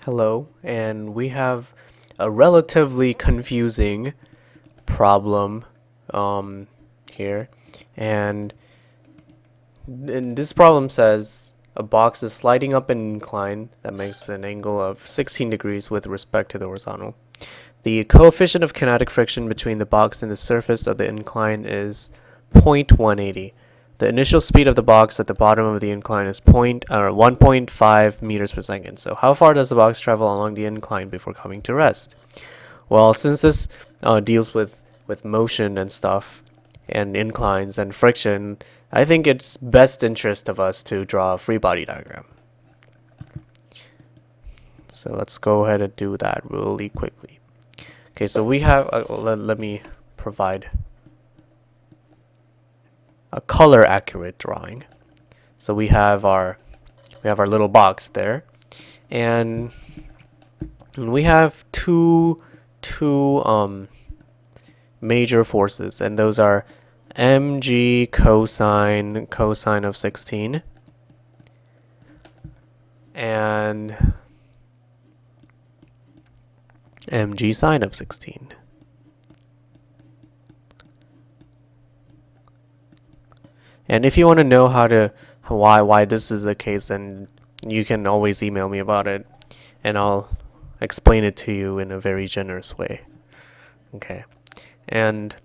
Hello, and we have a relatively confusing problem here. And, and this problem says a box is sliding up an incline that makes an angle of 16 degrees with respect to the horizontal. The coefficient of kinetic friction between the box and the surface of the incline is 0.180. The initial speed of the box at the bottom of the incline is 1.5 meters per second. So how far does the box travel along the incline before coming to rest? Well, since this deals with motion and stuff, and inclines and friction, I think it's best interest of us to draw a free body diagram. So let's go ahead and do that really quickly. Okay, so we have, let me provide a color accurate drawing. So we have our little box there, and we have two major forces, and those are mg cosine of 16 and mg sine of 16. And if you want to know why this is the case, then you can always email me about it, and I'll explain it to you in a very generous way. Okay, and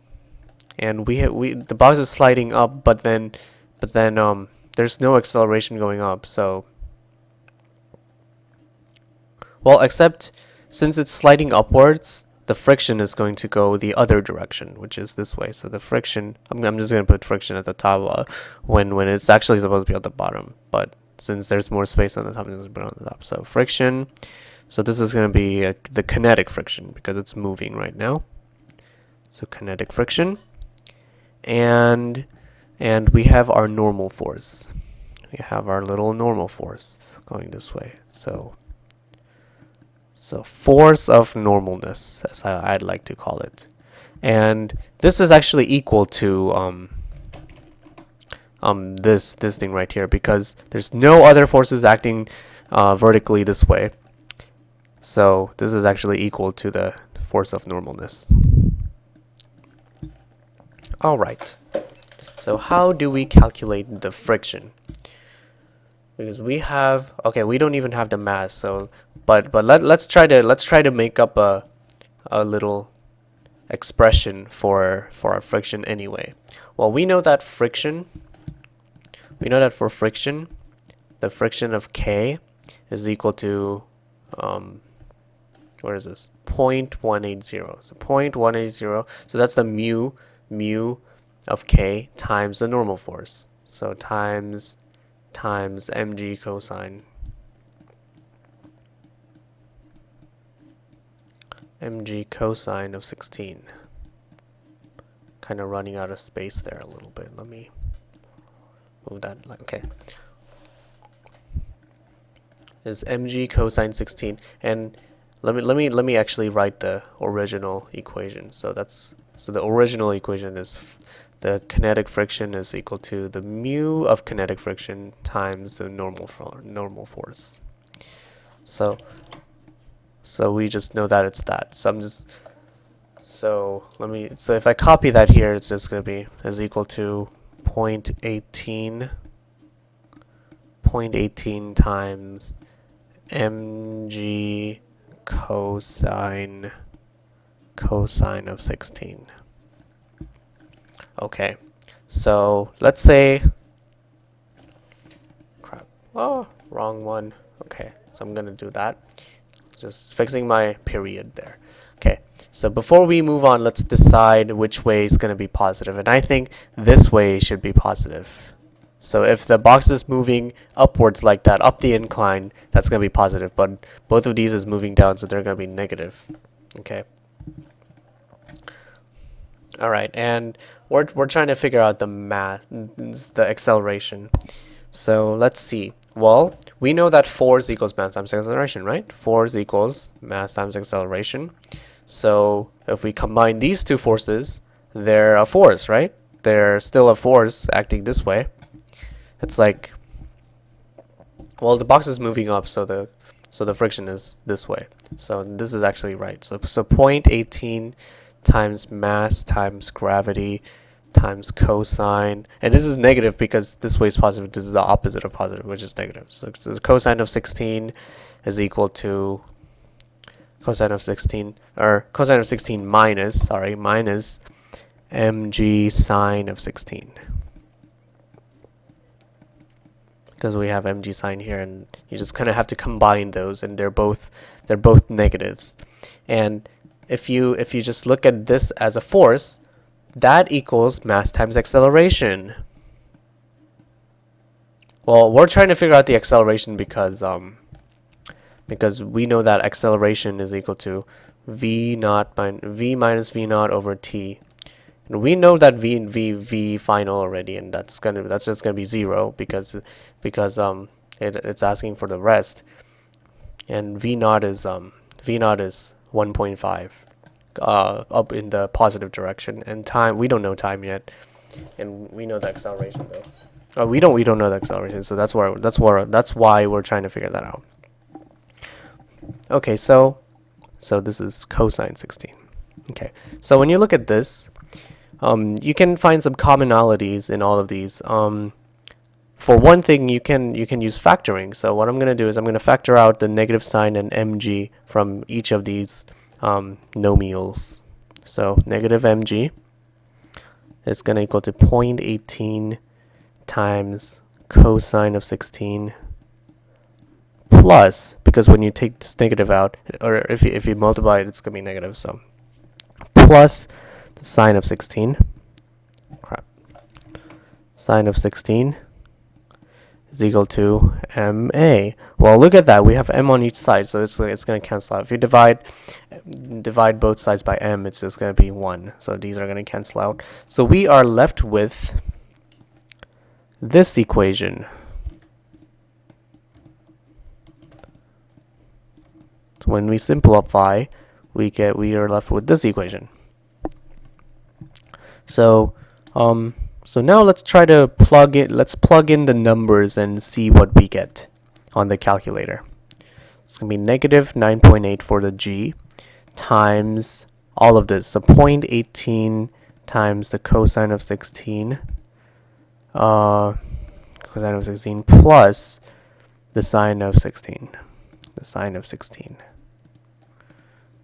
the box is sliding up, but then there's no acceleration going up. So, well, except since it's sliding upwards, the friction is going to go the other direction, which is this way. So the friction, I'm just going to put friction at the top when it's actually supposed to be at the bottom. But since there's more space on the top, it's going to be on the top. So friction, so this is going to be the kinetic friction because it's moving right now. So kinetic friction. And we have our normal force. We have our little normal force going this way. So force of normalness, as I'd like to call it. And this is actually equal to this thing right here, because there's no other forces acting vertically this way. So this is actually equal to the force of normalness. Alright. So how do we calculate the friction? Because we have, okay, we don't even have the mass, so but let's try to make up a little expression for our friction anyway. Well, we know that for friction, the friction of K is equal to what is this? 0.180. So 0.180. So that's the mu of K times the normal force. So times mg cosine of 16. Kind of running out of space there a little bit. Let me move that. Okay, is mg cosine 16, and let me actually write the original equation. So the original equation is the kinetic friction is equal to the mu of kinetic friction times the normal force. So we just know that it's that. So if I copy that here, it's just going to be is equal to 0.18 times mg cosine of 16. Okay, so let's say, crap, oh, wrong one. Okay, so I'm gonna do that, just fixing my period there. Okay, so before we move on, let's decide which way is gonna be positive, and I think this way should be positive. So if the box is moving upwards like that, up the incline, that's gonna be positive, but both of these is moving down, so they're gonna be negative. Okay. All right, and we're trying to figure out the math, the acceleration. So let's see. Well, we know that force equals mass times acceleration, right? Force equals mass times acceleration. So if we combine these two forces, they're a force, right? They're still a force acting this way. It's like, well, the box is moving up, so So the friction is this way. So this is actually right. So 0.18 times mass times gravity times cosine, and this is negative because this way is positive. This is the opposite of positive, which is negative. So the cosine of 16 is equal to cosine of 16, or cosine of 16 minus mg sine of 16. Because we have mg sine here, and you just kind of have to combine those, and they're both negatives. And if you just look at this as a force, that equals mass times acceleration. Well, we're trying to figure out the acceleration because we know that acceleration is equal to v minus v naught over t. And we know that v final already, and that's just gonna be 0 because it's asking for the rest, and v naught is 1.5 up in the positive direction, and time, we don't know time yet, and we know the acceleration though. We don't know the acceleration, so that's why we're trying to figure that out. Okay, so this is cosine 16. Okay, so when you look at this, you can find some commonalities in all of these. For one thing, you can use factoring. So what I'm going to do is I'm going to factor out the negative sign and mg from each of these nomials. So negative mg is going to equal to 0.18 times cosine of 16 plus, because when you take this negative out, or if you multiply it, it's going to be negative, so plus the sine of 16. Crap. Sine of 16 is equal to ma. Well, look at that. We have m on each side, so it's going to cancel out. If you divide both sides by m, it's just going to be 1. So these are going to cancel out. So we are left with this equation. So when we simplify, we are left with this equation. So so now let's try to plug in the numbers and see what we get on the calculator. It's going to be negative 9.8 for the g times all of this. So 0.18 times the cosine of 16 plus the sine of 16.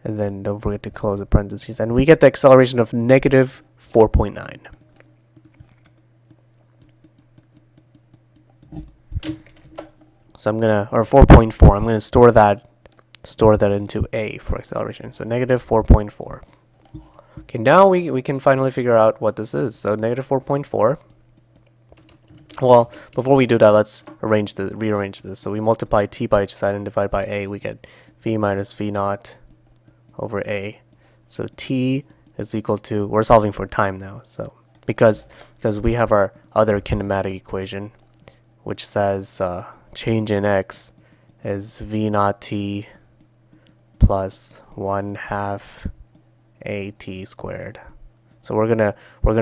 And then don't forget to close the parentheses, and we get the acceleration of negative 4.9. So 4.4. I'm gonna store that into a for acceleration. So negative 4.4. Okay, now we can finally figure out what this is. So negative 4.4. Well, before we do that, let's rearrange this. So we multiply t by each side and divide by a. We get v minus v naught over a. So t is equal to, we're solving for time now. So because we have our other kinematic equation, which says change in x is v naught t plus 1/2 a t squared. So we're gonna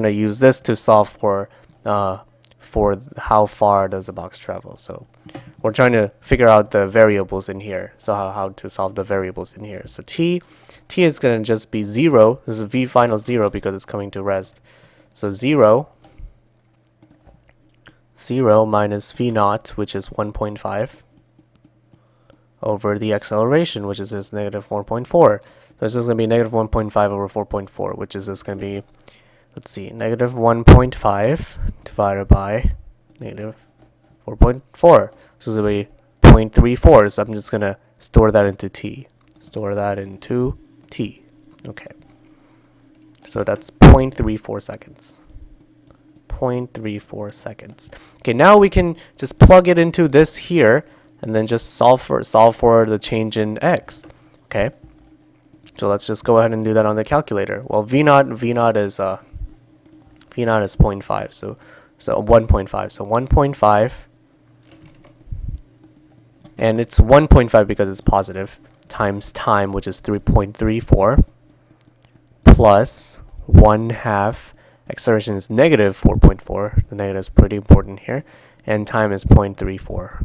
use this to solve for how far does the box travel. So we're trying to figure out the variables in here. So how to solve the variables in here. So t is gonna just be 0. This is v final 0 because it's coming to rest. So 0 minus v naught, which is 1.5, over the acceleration, which is just negative 4.4. So this is going to be negative 1.5 over 4.4, which is just going to be, let's see, negative 1.5 divided by negative 4.4. So this is going to be 0.34. So I'm just going to store that into t. Okay. So that's 0.34 seconds. 0.34 seconds. Okay, now we can just plug it into this here, and then just solve for the change in x. Okay, so let's just go ahead and do that on the calculator. Well, v naught is 0.5, so 1.5. So 1.5, and it's 1.5 because it's positive, times time, which is 3.34, plus 1/2. Acceleration is negative 4.4. The negative is pretty important here. And time is 0.34.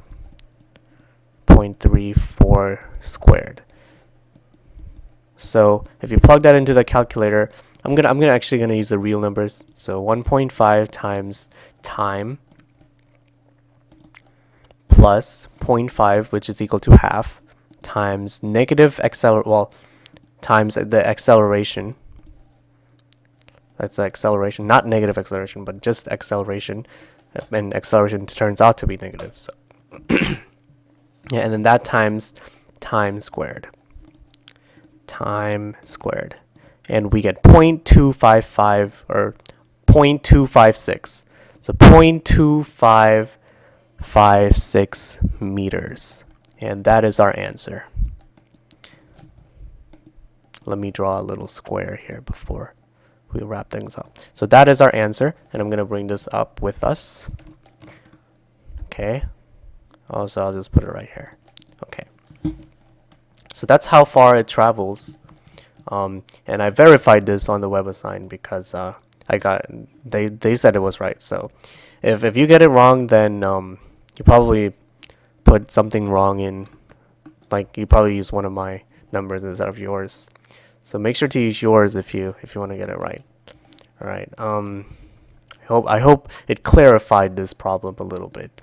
1.34 squared. So if you plug that into the calculator, I'm actually gonna use the real numbers. So 1.5 times time plus 0.5, which is equal to half, times negative times the acceleration. That's the acceleration, not negative acceleration, but just acceleration. And acceleration turns out to be negative. So yeah, and then that times time squared. Time squared. And we get 0.255 or 0.256. So 0.2556 meters. And that is our answer. Let me draw a little square here before we wrap things up. So that is our answer, and I'm going to bring this up with us. Okay. Also, I'll just put it right here. Okay. So that's how far it travels. And I verified this on the WebAssign because they said it was right. So if you get it wrong, then you probably put something wrong in, like you probably use one of my numbers instead of yours. So make sure to use yours if you want to get it right. All right. I hope it clarified this problem a little bit.